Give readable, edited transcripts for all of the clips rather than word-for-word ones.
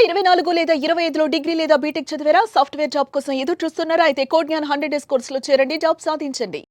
24 లేదా 25లో డిగ్రీ లేదా బీటెక్ చదివారా? సాఫ్ట్వేర్ జాబ్ కోసం ఎదురు చూస్తున్నారా? అయితే కోడ్ జ్ఞాన్ 100 డేస్ కోర్సులో చేరండి, జాబ్ సాధించండి.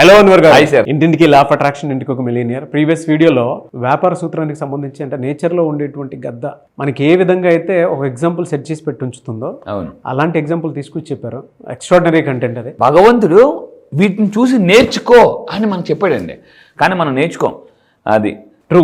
హలో అన్వర్ గారు. ఇంటింటికి లా ఆఫ్ అట్రాక్షన్, ఇంటికి ఒక మిలియనియర్. ప్రీవియస్ వీడియోలో వ్యాపార సూత్రానికి సంబంధించి అంటే నేచర్లో ఉండేటువంటి గద్ద మనకి ఏ విధంగా అయితే ఒక ఎగ్జాంపుల్ సెట్ చేసి పెట్టి ఉంచుతుందో అలాంటి ఎగ్జాంపుల్ తీసుకొచ్చి చెప్పారు. ఎక్స్ట్రాడినరీ కంటెంట్ అది. భగవంతుడు వీటిని చూసి నేర్చుకో అని మనకు చెప్పాడండి, కానీ మనం నేర్చుకోం. అది ట్రూ.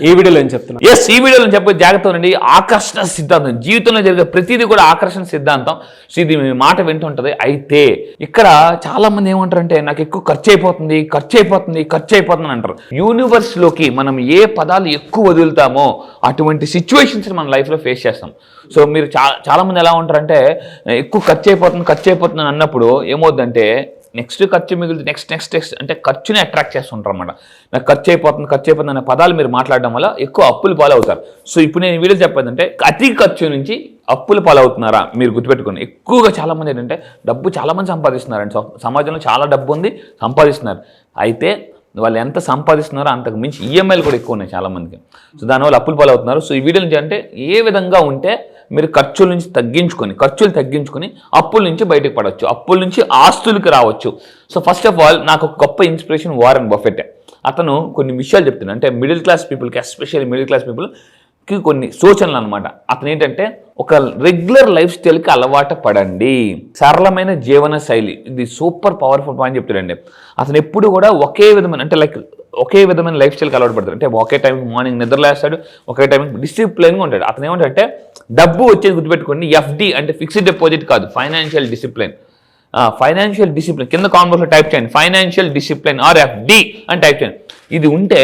ఈ వీడియోలో ఏం చెప్తున్నా? ఎస్, ఈ వీడియోలో చెప్పే జాగ్రత్త అండి. ఆకర్షణ సిద్ధాంతం, జీవితంలో జరిగే ప్రతిదీ కూడా ఆకర్షణ సిద్ధాంతం. సో ఇది మీ మాట వింటుంటది. అయితే ఇక్కడ చాలా మంది ఏమంటారంటే నాకు ఎక్కువ ఖర్చు అయిపోతుంది అంటారు. యూనివర్స్ లోకి మనం ఏ పదాలు ఎక్కువ వదులుతామో అటువంటి సిచ్యువేషన్స్ మన లైఫ్ లో ఫేస్ చేస్తాం. సో మీరు చాలా మంది ఎలా ఉంటారంటే ఎక్కువ ఖర్చు అయిపోతుంది అన్నప్పుడు ఏమవుద్దంటే నెక్స్ట్ ఖర్చు మిగులుతుంది, నెక్స్ట్ అంటే ఖర్చుని అట్రాక్ట్ చేస్తుంటారు అన్నమాట. నాకు ఖర్చు అయిపోతుంది అనే పదాలు మీరు మాట్లాడడం వల్ల ఎక్కువ అప్పులు పాలవుతారు. సో ఇప్పుడు నేను వీడియో చెప్పేదంటే అతి ఖర్చు నుంచి అప్పులు పాలవుతున్నారా మీరు గుర్తుపెట్టుకోండి. ఎక్కువగా చాలా మంది ఏంటంటే డబ్బు చాలా మంది సంపాదిస్తున్నారండి. సమాజంలో చాలా డబ్బు ఉంది, సంపాదిస్తున్నారు. అయితే వాళ్ళు ఎంత సంపాదిస్తున్నారో అంతకు మించి ఈఎంఐలు కూడా ఎక్కువ ఉన్నాయి చాలా మందికి. సో దానివల్ల అప్పులు పాలవుతున్నారు. సో ఈ వీడియో నుంచి అంటే ఏ విధంగా ఉంటే మీరు ఖర్చుల నుంచి తగ్గించుకొని అప్పుల నుంచి బయటకు పడవచ్చు, అప్పుల నుంచి ఆస్తులకు రావచ్చు. సో ఫస్ట్ ఆఫ్ ఆల్ నాకు ఒక గొప్ప ఇన్స్పిరేషన్ వారెన్ బఫెట్. అతను కొన్ని విషయాలు చెప్తున్నాడు, అంటే మిడిల్ క్లాస్ పీపుల్కి, ఎస్పెషల్లీ మిడిల్ క్లాస్ పీపుల్కి కొన్ని సూచనలు అనమాట. అతను ఏంటంటే ఒక రెగ్యులర్ లైఫ్ స్టైల్కి అలవాటు పడండి, సరళమైన జీవన శైలి. ఇది సూపర్ పవర్ఫుల్ పాయింట్ చెప్తాడండి. అతను ఎప్పుడు కూడా ఒకే విధమైన లైఫ్ స్టైల్కి అలవాటు పడతాడు. అంటే ఒకే టైంకి మార్నింగ్ నిద్రలేస్తాడు, ఒకే టైంకి డిసిప్లిన్గా ఉంటాడు. అతను ఏమంటే డబ్బు వచ్చేది గుర్తుపెట్టుకోండి, ఎఫ్డి అంటే ఫిక్స్డ్ డిపాజిట్ కాదు, ఫైనాన్షియల్ డిసిప్లిన్. కింద కామెంట్లో టైప్ చేయండి, ఫైనాన్షియల్ డిసిప్లిన్ ఆర్ ఎఫ్డి అని టైప్ చేయండి. ఇది ఉంటే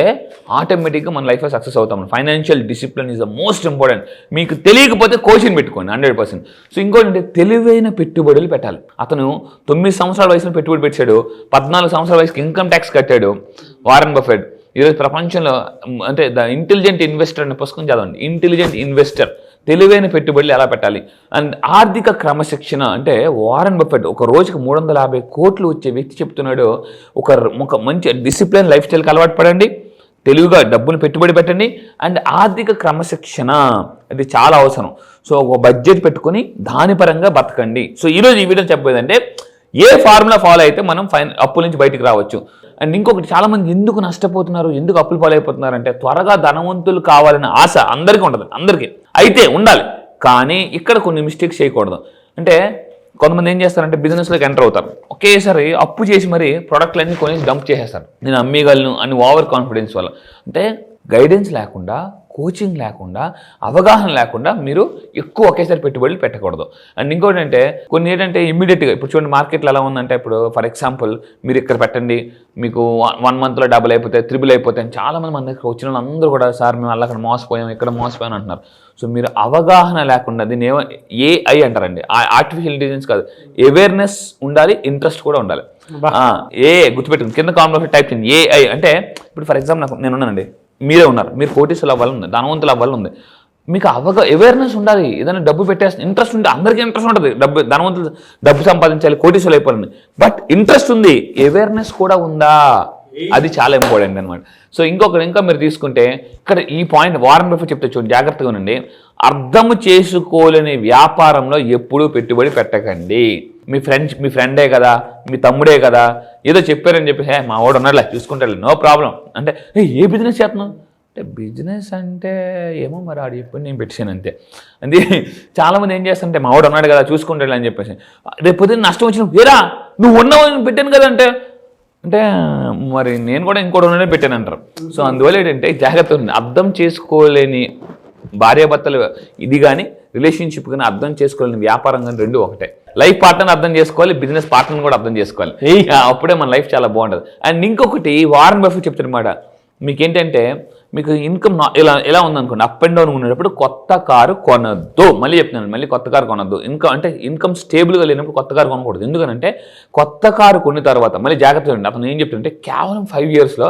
ఆటోమేటిక్గా మన లైఫ్లో సక్సెస్ అవుతాం. Financial discipline is the most important. మీకు తెలియకపోతే కోచింగ్ పెట్టుకోండి 100%. సో ఇంకోటి అంటే తెలివైన పెట్టుబడులు పెట్టాలి. అతను 9 సంవత్సరాల వయసులో పెట్టుబడి పెట్టాడు, 14 సంవత్సరాల వయసుకి ఇన్కమ్ ట్యాక్స్ కట్టాడు. వారెన్ బఫెట్ ఈరోజు ప్రపంచంలో అంటే ద ఇంటెలిజెంట్ ఇన్వెస్టర్ అనే పుస్తకం చదవండి. ఇంటెలిజెంట్ ఇన్వెస్టర్, తెలివైన పెట్టుబడులు ఎలా పెట్టాలి. అండ్ ఆర్థిక క్రమశిక్షణ అంటే వారెన్ బఫెట్ ఒక రోజుకి 350 కోట్లు వచ్చే వ్యక్తి చెప్తున్నాడు, ఒక మంచి డిసిప్లిన్ లైఫ్ స్టైల్కి అలవాటు పడండి, తెలివిగా డబ్బును పెట్టుబడి పెట్టండి, అండ్ ఆర్థిక క్రమశిక్షణ అది చాలా అవసరం. సో ఒక బడ్జెట్ పెట్టుకొని దాని పరంగా బతకండి. సో ఈరోజు ఈ వీడియో చెప్పేదంటే ఏ ఫార్ములా ఫాలో అయితే మనం అప్పుల నుంచి బయటికి రావచ్చు. అండ్ ఇంకొకటి, చాలా మంది ఎందుకు నష్టపోతున్నారు, ఎందుకు అప్పులు పాలైపోతున్నారు అంటే త్వరగా ధనవంతులు కావాలనే ఆశ అందరికీ ఉంటుంది, అందరికీ అయితే ఉండాలి. కానీ ఇక్కడ కొన్ని మిస్టేక్స్ చేయకూడదు. అంటే కొంతమంది ఏం చేస్తారంటే బిజినెస్లోకి ఎంటర్ అవుతారు, ఒకేసారి అప్పు చేసి మరి ప్రోడక్ట్లన్నీ కొనేసి డంప్ చేసేస్తారు. నేను అమ్మేయగలను అని ఓవర్ కాన్ఫిడెన్స్ వల్ల. అంటే గైడెన్స్ లేకుండా, కోచింగ్ లేకుండా, అవగాహన లేకుండా మీరు ఎక్కువ ఒకేసారి పెట్టుబడులు పెట్టకూడదు. అండ్ ఇంకోటి అంటే కొన్ని ఏంటంటే ఇమ్మీడియట్గా ఇప్పుడు చూడండి మార్కెట్లో ఎలా ఉందంటే, ఇప్పుడు ఫర్ ఎగ్జాంపుల్ మీరు ఇక్కడ పెట్టండి, మీకు 1 మంత్లో డబుల్ అయిపోతాయి, త్రిబుల్ అయిపోతాయి. చాలామంది మన దగ్గర వచ్చిన వాళ్ళు అందరూ కూడా సార్ మేము అలా అక్కడ మోసపోయాం, ఇక్కడ మోసపోయాం అంటున్నారు. సో మీరు అవగాహన లేకుండా, దీన్ని ఏఐ అంటారండి, ఆర్టిఫిషియల్ ఇంటెలిజెన్స్ కాదు, అవేర్నెస్ ఉండాలి, ఇంట్రెస్ట్ కూడా ఉండాలి. గుర్తుపెట్టుకుని కింద కామెంట్లో టైప్ చేయండి ఏఐ అంటే. ఇప్పుడు ఫర్ ఎగ్జాంపుల్ నేను ఉన్నానండి, మీరే ఉన్నారు, మీరు కోటీసులు అవ్వాలని, ధనవంతులు అవ్వాలని, మీకు అవేర్నెస్ ఉండాలి. ఏదైనా డబ్బు పెట్టేస్తే ఇంట్రెస్ట్ ఉంది, అందరికీ ఇంట్రెస్ట్ ఉంటుంది, ధనవంతులు డబ్బు సంపాదించాలి, కోటీసులు అయిపోవాలని, బట్ ఇంట్రెస్ట్ ఉంది, అవేర్నెస్ కూడా ఉందా, అది చాలా ఇంపార్టెంట్ అనమాట. సో ఇంకా మీరు తీసుకుంటే ఇక్కడ ఈ పాయింట్ వారెన్ బఫెట్ చెప్తే చూడండి, జాగ్రత్తగా ఉండండి. అర్థం చేసుకోలేని వ్యాపారంలో ఎప్పుడూ పెట్టుబడి పెట్టకండి. మీ ఫ్రెండే కదా, మీ తమ్ముడే కదా, ఏదో చెప్పారని చెప్పి మా వాడు ఉన్నాడులే చూసుకుంటాడు, నో ప్రాబ్లం అంటే ఏ బిజినెస్ చేస్తున్నావు, అంటే బిజినెస్ అంటే ఏమో మరి ఆడు చెప్పి నేను పెట్టాను అంతే. అంటే చాలామంది ఏం చేస్తారంటే మా వాడు ఉన్నాడు కదా చూసుకుంటాడు అని చెప్పేసి రేపు పొద్దున్న నష్టం వచ్చినప్పుడు ఏరా నువ్వు ఉన్నావు పెట్టాను కదా అంటే మరి నేను కూడా ఇంకోటి ఉన్నదే పెట్టాను అంటారు. సో అందువల్ల ఏంటంటే జాగ్రత్త ఉంది. అర్థం చేసుకోలేని భార్యాభర్తలు ఇది కానీ రిలేషన్షిప్ కానీ అర్థం చేసుకోలేని వ్యాపారం కానీ రెండు ఒకటే. లైఫ్ పార్ట్నర్ అర్థం చేసుకోవాలి, బిజినెస్ పార్ట్నర్ కూడా అర్థం చేసుకోవాలి. అప్పుడే మన లైఫ్ చాలా బాగుంటుంది. అండ్ ఇంకొకటి వారన్ బఫెట్ చెప్తారనమాట, మీకేంటంటే మీకు ఇన్కమ్ ఎలా ఉందనుకోండి అప్ అండ్ డౌన్ ఉండేటప్పుడు కొత్త కారు కొనద్దు. మళ్ళీ చెప్తున్నాను, మళ్ళీ కొత్త కారు కొనద్దు. ఇన్కమ్ స్టేబుల్గా లేనప్పుడు కొత్త కారు కొనకూడదు. ఎందుకంటే కొత్త కారు కొన్న తర్వాత మళ్ళీ జాగ్రత్తగా ఉండండి. అతను ఏం చెప్తుంటే కేవలం 5 yearsలో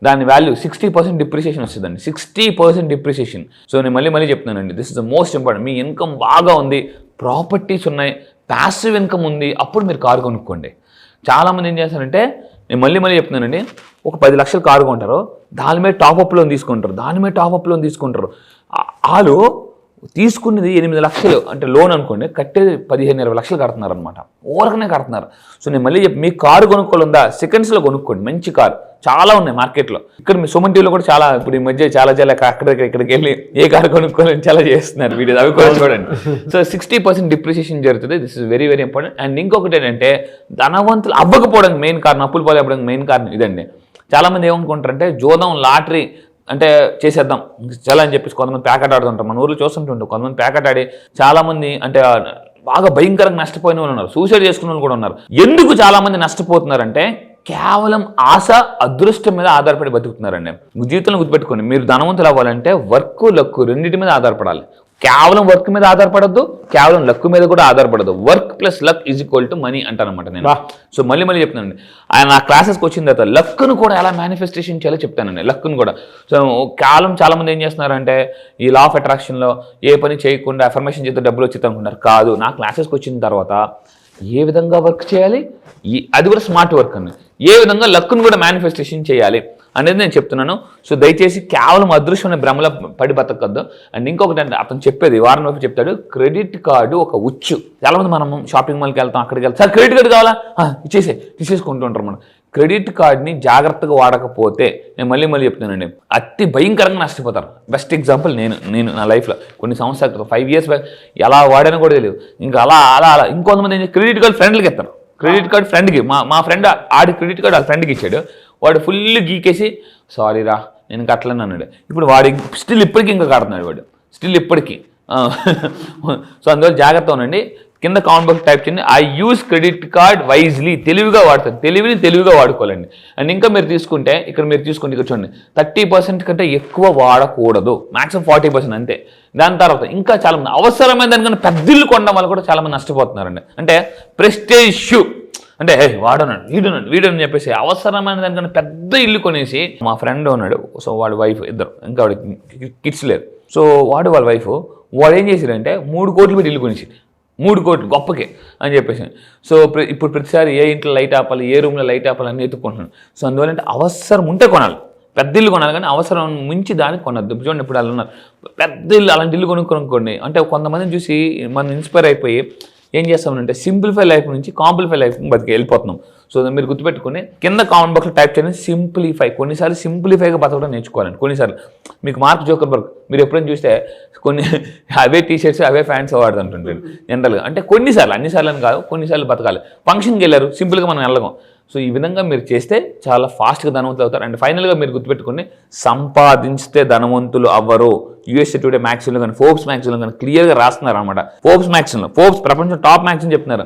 దాని వాల్యూ 60% డిప్రిసియేషన్ వస్తుందండి. 60% డిప్రిసియేషన్. సో నేను మళ్ళీ చెప్తున్నానండి, this is the most important. Me income బాగా ఉంది, ప్రాపర్టీస్ ఉన్నాయి, ప్యాసివ్ ఇన్కమ్ ఉంది, అప్పుడు మీరు కారు కొనుక్కోండి. చాలామంది ఏం చేస్తారంటే నేను మళ్ళీ చెప్తున్నానండి, ఒక 10 లక్షలు కారు కొంటారు, దాని మీద టాప్అప్ లోన్ తీసుకుంటారు. వాళ్ళు తీసుకున్నది 8 లక్షలు అంటే లోన్ అనుకోండి, కట్టేది 15-20 లక్షలు కడుతున్నారు అనమాట. ఓరకనే కడుతున్నారు. సో నేను మళ్ళీ చెప్పి మీ కారు కొనుక్కోవాలందా సెకండ్స్లో కొనుక్కోండి. మంచి కారు చాలా ఉన్నాయి మార్కెట్లో. ఇక్కడ మీ సుమన్ టీవీలో కూడా చాలా ఇప్పుడు ఈ మధ్య చాలా ఇక్కడికి వెళ్ళి ఏ కారు కొనుక్కోవాలని చాలా చేస్తున్నారు వీడియో, అవి కూడా చూడండి. సో 60% డిప్రిసియేషన్ జరుగుతుంది. This is very important. And ఇంకొకటి ఏంటంటే ధనవంతులు అవ్వకపోవడానికి మెయిన్ కారణం, అప్పులు పాలవ్వడానికి మెయిన్ కారణం ఇదండి. చాలామంది ఏమనుకుంటారంటే జోదం లాటరీ అంటే చేసేద్దాం చాలా అని చెప్పేసి కొంతమంది ప్యాకెట్ ఆడుతుంటారు. మన ఊర్లో చూస్తుంటుంటారు కొంతమంది ప్యాకెట్ ఆడి చాలామంది అంటే బాగా భయంకరంగా నష్టపోయిన వాళ్ళు ఉన్నారు, సూసైడ్ చేసుకున్న వాళ్ళు కూడా ఉన్నారు. ఎందుకు చాలామంది నష్టపోతున్నారంటే కేవలం ఆశ అదృష్టం మీద ఆధారపడి బతుకుతున్నారండి. జీవితంలో గుర్తుపెట్టుకోండి, మీరు ధనవంతులు అవ్వాలంటే వర్క్ లక్ రెండింటి మీద ఆధారపడాలి. కేవలం వర్క్ మీద ఆధారపడద్దు, కేవలం లక్ మీద కూడా ఆధారపడదు. Work plus luck is equal to money అంటానమాట నేను. సో మళ్ళీ చెప్తానండి, ఆయన నా క్లాసెస్కి వచ్చిన తర్వాత లక్ను కూడా ఎలా మేనిఫెస్టేషన్ చేయాలో చెప్తానండి. లక్ను కూడా సో కేవలం చాలామంది ఏం చేస్తున్నారంటే ఈ లా ఆఫ్ అట్రాక్షన్లో ఏ పని చేయకుండా అఫర్మేషన్ చేస్తే డబ్బులు వచ్చి అనుకుంటారు. కాదు, నా క్లాసెస్కి వచ్చిన తర్వాత ఏ విధంగా వర్క్ చేయాలి, అది కూడా స్మార్ట్ వర్క్ అని, ఏ విధంగా లక్ను కూడా మేనిఫెస్టేషన్ చేయాలి అనేది నేను చెప్తున్నాను. సో దయచేసి కేవలం అదృశ్యమైన భ్రమలో పడి బతకద్దు. అండ్ ఇంకొకటి అంటే అతను చెప్పేది వారం వైపు చెప్తాడు, క్రెడిట్ కార్డు ఒక ఉచ్చు. చాలామంది మనం షాపింగ్ మాల్కి వెళ్తాం, అక్కడికి వెళ్తాం, సార్ క్రెడిట్ కార్డు కావాలా తీసేసుకుంటూ ఉంటారు. మనం క్రెడిట్ కార్డ్ని జాగ్రత్తగా వాడకపోతే నేను మళ్ళీ చెప్తున్నానండి అతి భయంకరంగా నష్టపోతారు. బెస్ట్ ఎగ్జాంపుల్ నేను నా లైఫ్లో కొన్ని సంవత్సరాలు 5 years బ్యాక్ ఎలా వాడానో కూడా తెలియదు. ఇంకా అలా ఇంకొంతమంది క్రెడిట్ కార్డు ఫ్రెండ్లకి ఇస్తారు. క్రెడిట్ కార్డు ఫ్రెండ్కి మా ఫ్రెండ్ ఆడి క్రెడిట్ కార్డు వాళ్ళ ఫ్రెండ్కి ఇచ్చాడు. వాడు ఫుల్ గీకేసి సారీ రా నేను కట్టలేను అన్నాడు. ఇప్పుడు వాడి స్టిల్ ఇప్పటికీ ఇంకా కడుతున్నాడు వాడు, స్టిల్ ఇప్పటికీ. సో అందువల్ల జాగ్రత్త ఉండండి. కింద కామెంట్ బాక్స్ టైప్ చేయండి, I use credit card wisely. తెలివిగా వాడతాను, తెలివిగా వాడుకోవాలండి. అండ్ ఇంకా మీరు తీసుకుంటే ఇక్కడ చూడండి 30% కంటే ఎక్కువ వాడకూడదు, మాక్సిమం 40% అంతే. దాని తర్వాత ఇంకా చాలామంది అవసరమైన దానికన్నా పెద్ద ఇల్లు కొనడం వల్ల కూడా చాలామంది నష్టపోతున్నారండి. అంటే ప్రెస్టేజ్ ఇష్యూ అంటే వాడన్నాడు వీడున్నాడు చెప్పేసి అవసరమైన దానికన్నా పెద్ద ఇల్లు కొనేసి, మా ఫ్రెండ్ ఉన్నాడు, సో వాడి వైఫ్ ఇద్దరు, ఇంకా వాడికి కిడ్స్ లేరు. సో వాళ్ళ వైఫ్ వాడు ఏం చేశారంటే 3 కోట్లు పెట్టి ఇల్లు కొనేసి 3 కోట్లు గొప్పకే అని చెప్పేసి. సో ఇప్పుడు ప్రతిసారి ఏ ఇంట్లో లైట్ ఆపాలి, ఏ రూమ్లో లైట్ ఆపాలి అని ఎత్తుకుంటున్నాను. సో అందువల్ల అంటే అవసరం ఉంటే కొనాలి, పెద్ద ఇల్లు కొనాలి, కానీ అవసరం మించి దానికి కొనద్దు. చూడండి ఇప్పుడు వాళ్ళు ఉన్నారు పెద్ద ఇల్లు, అలాంటి ఇల్లు కొనుక్కోండి. అంటే కొంతమందిని చూసి మనం ఇన్స్పైర్ అయిపోయి ఏం చేస్తామంటే సింప్లిఫై లైఫ్ నుంచి కాంప్లిఫై లైఫ్ వెళ్ళిపోతున్నాం. సో మీరు గుర్తుపెట్టుకుని కింద కామెంట్ బాక్స్లో టైప్ చేయండి సింప్లిఫై. కొన్నిసార్లు సింప్లిఫైగా బతకడం నేర్చుకోవాలండి. కొన్నిసార్లు మీకు మార్క్ జోకర్బర్గ్ మీరు ఎప్పుడైనా చూస్తే కొన్ని అవే టీషర్ట్స్ అవే ఫ్యాంట్స్ వాడుతుంటుంటారు జనరల్గా. అంటే కొన్నిసార్లు, అన్నిసార్లు అని కాదు, కొన్నిసార్లు బతకాలి. ఫంక్షన్కి వెళ్ళారు, సింపుల్గా మనం వెళ్ళగం. సో ఈ విధంగా మీరు చేస్తే చాలా ఫాస్ట్గా ధనవంతులు అవుతారు. అండ్ ఫైనల్గా మీరు గుర్తుపెట్టుకుని సంపాదించితే ధనవంతులు అవ్వరు. యూఎస్ఏ టుడే మ్యాగజైన్లో కానీ ఫోర్బ్స్ మ్యాగజైన్లో కానీ క్లియర్గా రాస్తున్నారు అనమాట. ఫోర్బ్స్ ప్రపంచం టాప్ మ్యాగజైన్ చెప్తున్నారు,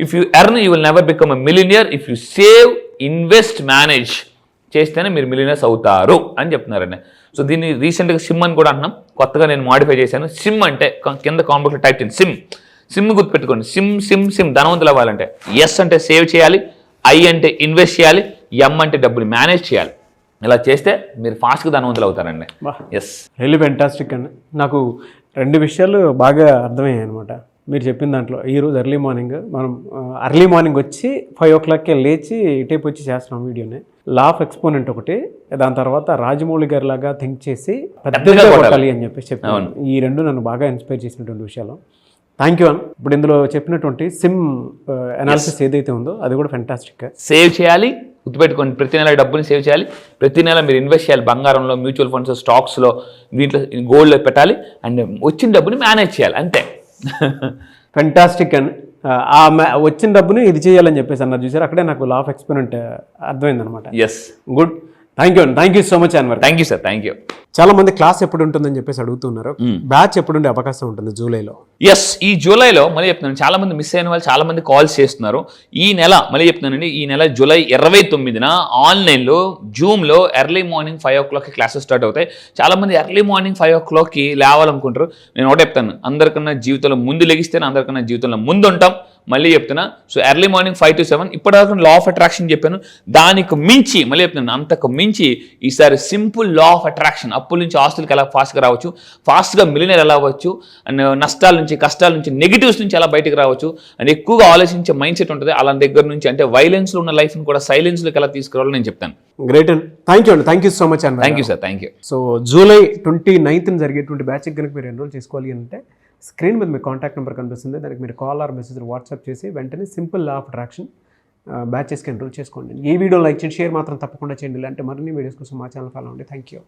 if you earn you will never become a millionaire, if you save invest manage చేస్తేనే మీరు మిలియనర్స్ అవుతారు అని చెప్తున్నారండి. సో దీన్ని రీసెంట్గా సిమ్ అని కూడా అంటున్నాం, కొత్తగా నేను మాడిఫై చేశాను. సిమ్ అంటే కింద కాంబోలో టైప్ చేయండి సిమ్ గుర్తుపెట్టుకోండి. సిమ్ ధనవంతులు అవ్వాలంటే ఎస్ అంటే సేవ్ చేయాలి, ఐ అంటే ఇన్వెస్ట్ చేయాలి, ఎం అంటే డబ్బులు మేనేజ్ చేయాలి. ఇలా చేస్తే మీరు ఫాస్ట్గా ధనవంతులు అవుతారండి. ఎస్ రియల్లీ ఫెంటాస్టిక్ అండి. నాకు 2 విషయాలు బాగా అర్థమయ్యాయి అనమాట మీరు చెప్పిన దాంట్లో. ఈరోజు ఎర్లీ మార్నింగ్ వచ్చి 5 o'clockకే లేచి ఇటేపు వచ్చి చేస్తున్నాం వీడియోని. లా ఆఫ్ ఎక్స్పోనెంట్ ఒకటి, దాని తర్వాత రాజమౌళి గారి లాగా థింక్ చేసి పెద్దగా కొట్టాలి అని చెప్పేసి చెప్పాను. ఈ 2 నన్ను బాగా ఇన్స్పైర్ చేసినటువంటి విషయాలు. థ్యాంక్ యూ అన్న. ఇప్పుడు ఇందులో చెప్పినటువంటి సిమ్ అనాలిసిస్ ఏదైతే ఉందో అది కూడా ఫెంటాస్టిక్. సేవ్ చేయాలి, గుర్తుపెట్టుకోండి, ప్రతి నెల డబ్బుని సేవ్ చేయాలి, ప్రతి నెల మీరు ఇన్వెస్ట్ చేయాలి, బంగారంలో, మ్యూచువల్ ఫండ్స్, స్టాక్స్లో, దీంట్లో గోల్డ్లో పెట్టాలి, అండ్ వచ్చిన డబ్బుని మేనేజ్ చేయాలి, అంతే. ఫెంటాస్టిక్. అండ్ వచ్చిన డబ్బుని ఇది చేయాలని చెప్పేసి అన్నారు చూసారు, అక్కడే నాకు లా ఆఫ్ ఎక్స్పెరిమెంట్ అర్థమైంది అనమాట. Yes, good. Thank you so much Anwar. Thank you sir, thank you. చాలా మంది క్లాస్ ఎప్పుడు ఉంటుందని చెప్పేసి అడుగుతున్నారు. బ్యాచ్ ఎప్పుడు ఉండే అవకాశం ఉంటుంది జూలైలో? ఎస్, ఈ జూలైలో మళ్ళీ చెప్తున్నాను, చాలా మంది మిస్ అయిన వాళ్ళు చాలా మంది కాల్స్ చేస్తున్నారు. ఈ నెల మళ్ళీ చెప్తున్నానండి, ఈ నెల జూలై 29న ఆన్లైన్లో జూమ్లో ఎర్లీ మార్నింగ్ 5 o'clockకి క్లాసెస్ స్టార్ట్ అవుతాయి. చాలా మంది ఎర్లీ మార్నింగ్ 5 o'clockకి లేవాలనుకుంటారు. నేను ఒకటే చెప్తాను, అందరికన్నా జీవితంలో ముందు లెగిస్తేనే అందరికన్నా జీవితంలో ముందు ఉంటాం. మళ్ళీ చెప్తున్నా, సో ఎర్లీ మార్నింగ్ 5 to 7. ఇప్పటిదాకా లా ఆఫ్ అట్రాక్షన్ చెప్పాను, దానికి మించి మళ్ళీ చెప్తున్నాను, అంతకు మించి ఈసారి సింపుల్ లా ఆఫ్ అట్రాక్షన్. అప్పుల నుంచి ఆస్తులకి ఎలా ఫాస్ట్గా రావచ్చు, ఫాస్ట్గా మిలియనర్ ఎలా అవ్వచ్చు, అండ్ నష్టాల నుంచి, కష్టాల నుంచి, నెగిటివ్స్ నుంచి ఎలా బయటకు రావచ్చు, అండ్ ఎక్కువగా ఆలోచించే మైండ్ సెట్ ఉంటుంది. అలా దగ్గర నుంచి అంటే వైలెన్స్లో ఉన్న లైఫ్ని కూడా సైలెన్స్లోకి ఎలా తీసుకురావాలో నేను చెప్తాను. Great and thank you so much and thank you sir, thank you. So July 29న జరిగేటువంటి బ్యాచ్కి కనుక మీరు ఎన్రోల్ చేసుకోవాలి అంటే స్క్రీన్ మీద మీ కాంటాక్ట్ నెంబర్ కనిపిస్తుంది, దానికి మీరు కాల్ ఆర్ మెసేజ్ వాట్సాప్ చేసి వెంటనే సింపుల్ లా ఆఫ్ అట్రాక్షన్ బ్యాచెస్కి ఎన్రోల్ చేసుకోండి. ఈ వీడియో లైక్ చేయండి, షేర్ మాత్రం తప్పకుండా చేయండి. ఇలాంటి మరిన్ని వీడియోస్ కోసం మా ఛానల్ ఫాలో అవ్వండి. Thank you.